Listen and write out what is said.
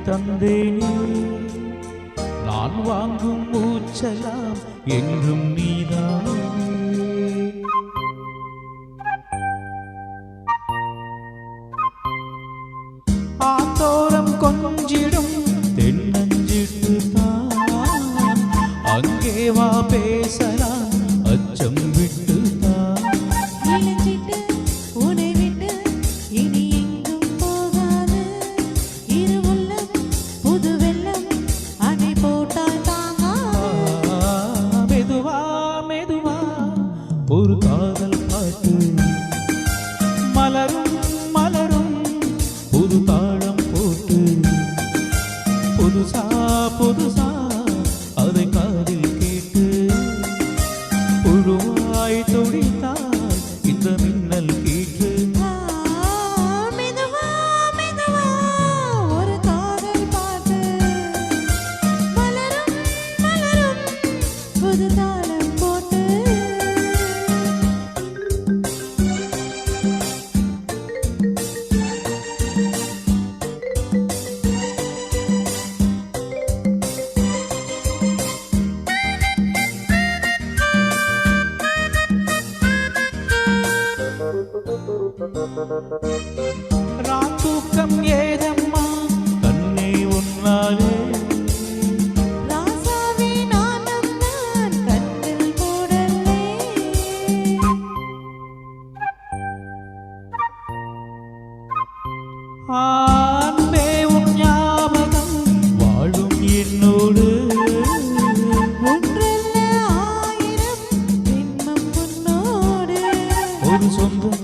தந்தேனே நான் வாங்கும் மூச்சலாம் என்றும் நீதானே ஆத்தோரம் கொஞ்சிடும் தென்னஞ்சிட்டு தான் அங்கே வா பேசலாம் அச்சம் விட்டு தான் இளஞ்சிட்டு உன்னை விட்டு இனி எங்கும் போகாது இரு உள்ளம் புது வெள்ளம் அணை போட்டால் தாங்கா மெதுவா மெதுவா ஒரு காதல் பாட்டு மலரும் மலரும் புது தாளம் போட்டு புதுசா புதுசா அதை காதில் கேட்டு புழுவாய் துடித்தால் இந்த மின்னல் கீற்று மெதுவா மெதுவா ஒரு காதல் பாட்டு மலரும் மலரும் புது தாளம் போட்டு ராத்தூக்கம் ஏதம்மா கண்ணே உன்னாலே ராசாவே நானும் தான் கண்ணில் போடலே ஆன்பே உன் ஞாபகம் வாழும் என்னோடு ஒன்றல்ல ஆயிரம் ஜென்மம் உன்னோடு ஒரு சொந்தம்